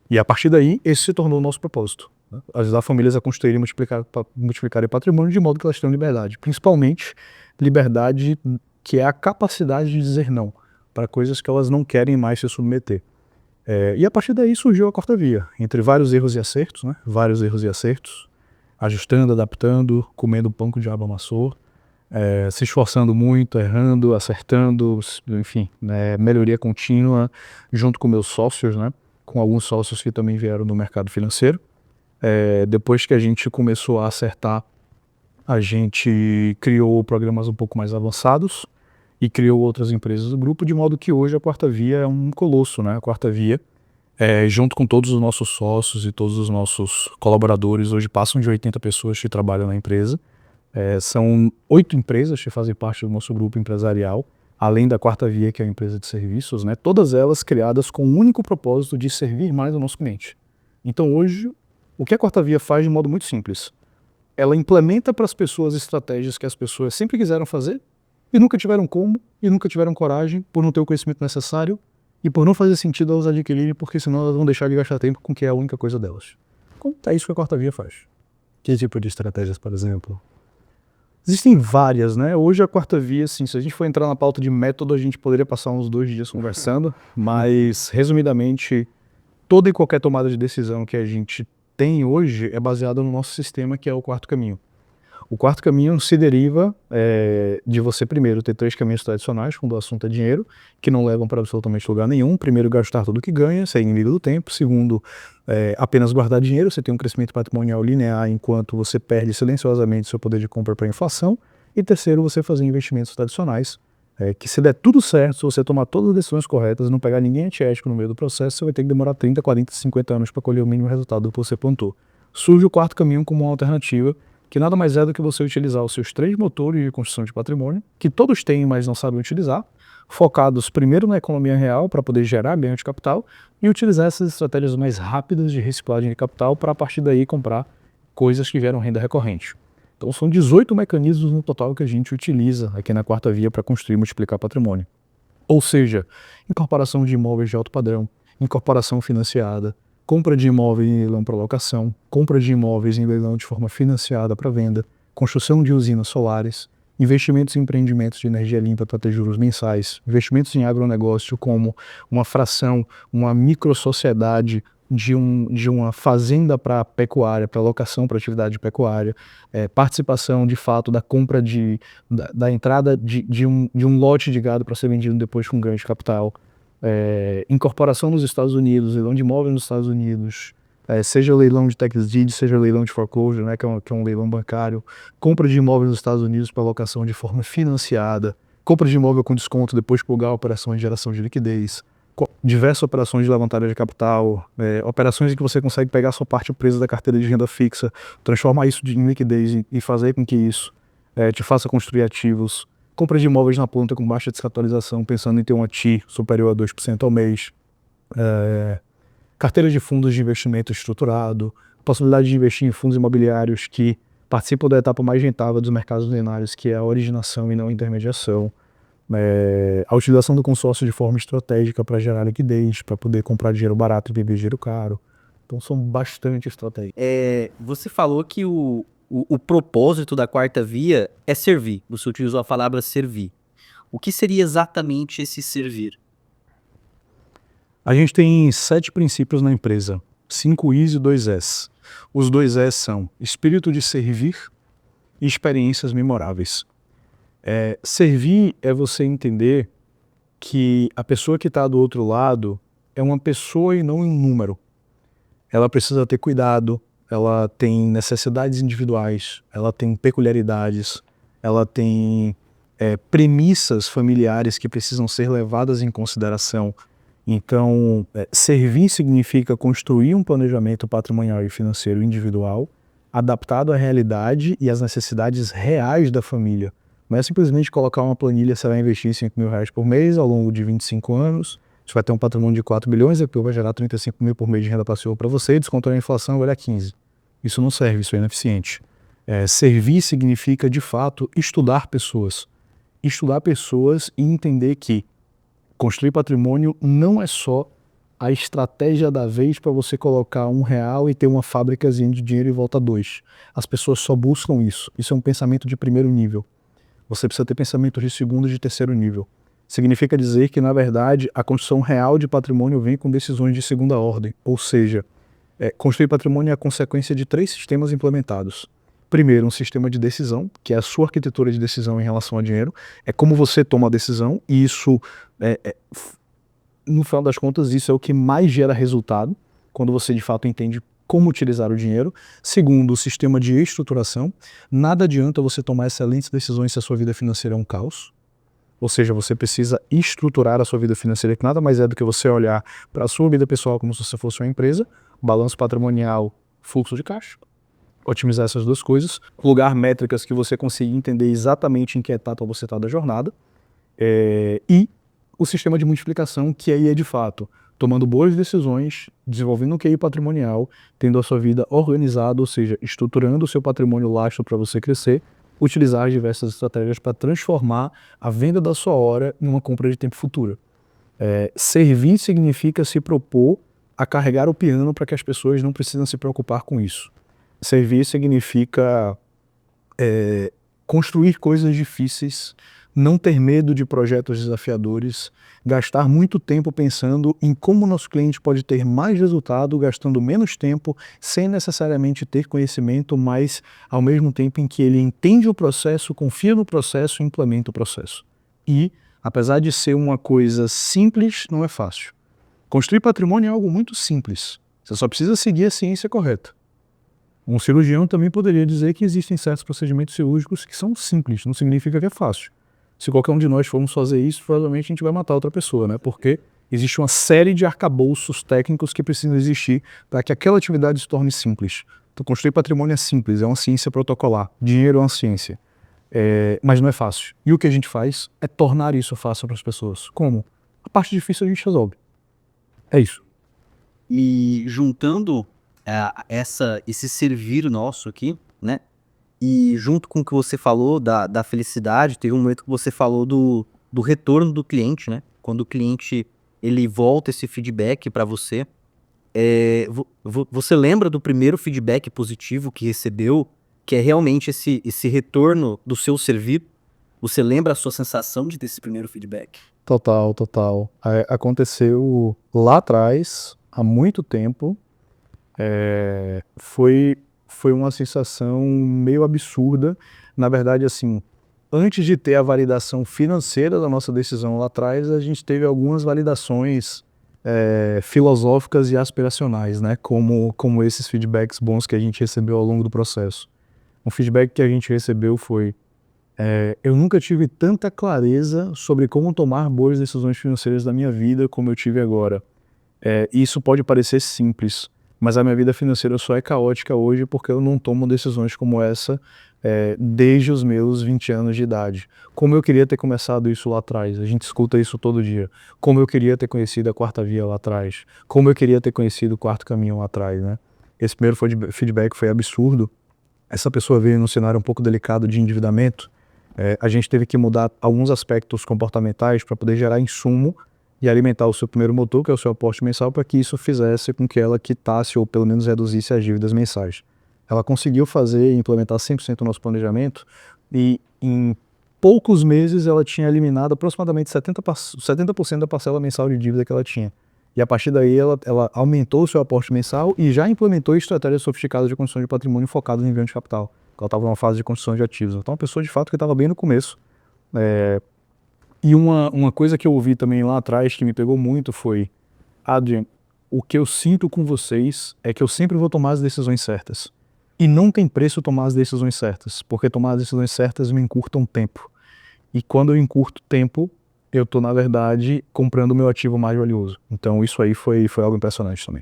E a partir daí, esse se tornou o nosso propósito, né? Ajudar famílias a construírem e multiplicarem patrimônio de modo que elas tenham liberdade. Principalmente, liberdade que é a capacidade de dizer não para coisas que elas não querem mais se submeter. E a partir daí surgiu a Quarta Via, entre vários erros e acertos, né? Vários erros e acertos, ajustando, adaptando, comendo o pão que o diabo amassou, se esforçando muito, errando, acertando, enfim, né? Melhoria contínua, junto com meus sócios, né? Com alguns sócios que também vieram do mercado financeiro. Depois que a gente começou a acertar, a gente criou programas um pouco mais avançados e criou outras empresas do grupo, de modo que hoje a Quarta Via é um colosso, né? A Quarta Via, junto com todos os nossos sócios e todos os nossos colaboradores, hoje passam de 80 pessoas que trabalham na empresa. São 8 empresas que fazem parte do nosso grupo empresarial, além da Quarta Via, que é a empresa de serviços, né? Todas elas criadas com o único propósito de servir mais ao nosso cliente. Então hoje, o que a Quarta Via faz de modo muito simples? Ela implementa para as pessoas estratégias que as pessoas sempre quiseram fazer e nunca tiveram como, e nunca tiveram coragem, por não ter o conhecimento necessário e por não fazer sentido elas adquirirem, porque senão elas vão deixar de gastar tempo com o que é a única coisa delas. Então, é isso que a Quarta Via faz. Que tipo de estratégias, por exemplo? Existem várias, né? Hoje a Quarta Via, assim, se a gente for entrar na pauta de método, a gente poderia passar uns 2 dias conversando, mas, resumidamente, toda e qualquer tomada de decisão que a gente tem hoje é baseada no nosso sistema, que é o Quarto Caminho. O Quarto Caminho se deriva de você, primeiro, ter 3 caminhos tradicionais, quando o assunto é dinheiro, que não levam para absolutamente lugar nenhum. Primeiro, gastar tudo que ganha, ser inimigo do tempo. Segundo, apenas guardar dinheiro, você tem um crescimento patrimonial linear, enquanto você perde silenciosamente seu poder de compra para a inflação. E terceiro, você fazer investimentos tradicionais, que se der tudo certo, se você tomar todas as decisões corretas, não pegar ninguém antiético no meio do processo, você vai ter que demorar 30, 40, 50 anos para colher o mínimo resultado do que você plantou. Surge o Quarto Caminho como uma alternativa, que nada mais é do que você utilizar os seus 3 motores de construção de patrimônio, que todos têm, mas não sabem utilizar, focados primeiro na economia real para poder gerar ganho de capital e utilizar essas estratégias mais rápidas de reciclagem de capital para a partir daí comprar coisas que geram renda recorrente. Então são 18 mecanismos no total que a gente utiliza aqui na Quarta Via para construir e multiplicar patrimônio. Ou seja, incorporação de imóveis de alto padrão, incorporação financiada, compra de imóveis em leilão para locação, compra de imóveis em leilão de forma financiada para venda, construção de usinas solares, investimentos em empreendimentos de energia limpa para ter juros mensais, investimentos em agronegócio como uma fração, uma microsociedade de uma fazenda para pecuária, para locação para atividade pecuária, participação de fato da compra da entrada de um lote de gado para ser vendido depois com ganho de capital, incorporação nos Estados Unidos, leilão de imóveis nos Estados Unidos, seja leilão de tax deed, seja leilão de foreclosure, né, que é um leilão bancário, compra de imóveis nos Estados Unidos para locação de forma financiada, compra de imóvel com desconto depois de pagar operações de geração de liquidez, diversas operações de levantada de capital, operações em que você consegue pegar a sua parte presa da carteira de renda fixa, transformar isso em liquidez e fazer com que isso te faça construir ativos, compra de imóveis na ponta com baixa descapitalização, pensando em ter uma TI superior a 2% ao mês, carteira de fundos de investimento estruturado, possibilidade de investir em fundos imobiliários que participam da etapa mais rentável dos mercados ordinários, que é a originação e não a intermediação, a utilização do consórcio de forma estratégica para gerar liquidez, para poder comprar dinheiro barato e vender dinheiro caro. Então são bastante estratégias. Você falou que o propósito da Quarta Via é servir. Você utilizou a palavra servir. O que seria exatamente esse servir? A gente tem 7 princípios na empresa, 5 Is e 2 Es. Os 2 Es são espírito de servir e experiências memoráveis. Servir é você entender que a pessoa que está do outro lado é uma pessoa e não um número. Ela precisa ter cuidado, ela tem necessidades individuais, ela tem peculiaridades, ela tem premissas familiares que precisam ser levadas em consideração. Então, servir significa construir um planejamento patrimonial e financeiro individual, adaptado à realidade e às necessidades reais da família. Não é simplesmente colocar uma planilha, você vai investir R$5.000 por mês ao longo de 25 anos, você vai ter um patrimônio de 4 bilhões, depois vai gerar 35 mil por mês de renda passiva para você, e descontar a inflação vai dar 15. Isso não serve, isso é ineficiente. Servir significa, de fato, estudar pessoas. Estudar pessoas e entender que construir patrimônio não é só a estratégia da vez para você colocar R$1 e ter uma fábricazinha de dinheiro e volta 2. As pessoas só buscam isso. Isso é um pensamento de primeiro nível. Você precisa ter pensamentos de segundo e de terceiro nível. Significa dizer que, na verdade, a construção real de patrimônio vem com decisões de segunda ordem. Ou seja, construir patrimônio é a consequência de 3 sistemas implementados. Primeiro, um sistema de decisão, que é a sua arquitetura de decisão em relação a dinheiro. É como você toma a decisão, e isso, no final das contas, isso é o que mais gera resultado, quando você de fato entende como utilizar o dinheiro. Segundo, o sistema de estruturação. Nada adianta você tomar excelentes decisões se a sua vida financeira é um caos. Ou seja, você precisa estruturar a sua vida financeira, que nada mais é do que você olhar para a sua vida pessoal como se você fosse uma empresa, balanço patrimonial, fluxo de caixa, otimizar essas 2 coisas, plugar métricas que você consiga entender exatamente em que etapa você está da jornada, e o sistema de multiplicação, que aí é de fato tomando boas decisões, desenvolvendo um QI patrimonial, tendo a sua vida organizada, ou seja, estruturando o seu patrimônio lastro para você crescer, utilizar as diversas estratégias para transformar a venda da sua hora em uma compra de tempo futura. Servir significa se propor a carregar o piano para que as pessoas não precisam se preocupar com isso. Servir significa construir coisas difíceis, não ter medo de projetos desafiadores, gastar muito tempo pensando em como o nosso cliente pode ter mais resultado, gastando menos tempo, sem necessariamente ter conhecimento, mas ao mesmo tempo em que ele entende o processo, confia no processo e implementa o processo. E, apesar de ser uma coisa simples, não é fácil. Construir patrimônio é algo muito simples. Você só precisa seguir a ciência correta. Um cirurgião também poderia dizer que existem certos procedimentos cirúrgicos que são simples, não significa que é fácil. Se qualquer um de nós formos fazer isso, provavelmente a gente vai matar outra pessoa, né? Porque existe uma série de arcabouços técnicos que precisam existir para que aquela atividade se torne simples. Então, construir patrimônio é simples, é uma ciência protocolar. Dinheiro é uma ciência. Mas não é fácil. E o que a gente faz é tornar isso fácil para as pessoas. Como? A parte difícil a gente resolve. É isso. E juntando esse servir nosso aqui, né? E junto com o que você falou da felicidade, teve um momento que você falou do retorno do cliente, né? Quando o cliente ele volta esse feedback para você. Você lembra do primeiro feedback positivo que recebeu, que é realmente esse retorno do seu servir? Você lembra a sua sensação de ter esse primeiro feedback? Total, total. Aconteceu lá atrás, há muito tempo. Foi uma sensação meio absurda. Na verdade, assim, antes de ter a validação financeira da nossa decisão lá atrás, a gente teve algumas validações filosóficas e aspiracionais, né? Como esses feedbacks bons que a gente recebeu ao longo do processo. Um feedback que a gente recebeu foi: eu nunca tive tanta clareza sobre como tomar boas decisões financeiras da minha vida como eu tive agora. Isso pode parecer simples, mas a minha vida financeira só é caótica hoje porque eu não tomo decisões como essa desde os meus 20 anos de idade. Como eu queria ter começado isso lá atrás, a gente escuta isso todo dia. Como eu queria ter conhecido a quarta via lá atrás, como eu queria ter conhecido o quarto caminho lá atrás, né? Esse primeiro feedback foi absurdo. Essa pessoa veio num cenário um pouco delicado de endividamento. A gente teve que mudar alguns aspectos comportamentais para poder gerar insumo e alimentar o seu primeiro motor, que é o seu aporte mensal, para que isso fizesse com que ela quitasse ou pelo menos reduzisse as dívidas mensais. Ela conseguiu fazer e implementar 100% do nosso planejamento e em poucos meses ela tinha eliminado aproximadamente 70% da parcela mensal de dívida que ela tinha. E a partir daí ela aumentou o seu aporte mensal e já implementou estratégias sofisticadas de construção de patrimônio focadas em ganho de capital. Ela estava numa fase de construção de ativos. Então, uma pessoa de fato que estava bem no começo. E uma coisa que eu ouvi também lá atrás que me pegou muito foi: Adrian, o que eu sinto com vocês é que eu sempre vou tomar as decisões certas. E não tem preço tomar as decisões certas, porque tomar as decisões certas me encurtam tempo. E quando eu encurto tempo, eu estou, na verdade, comprando o meu ativo mais valioso. Então isso aí foi algo impressionante também.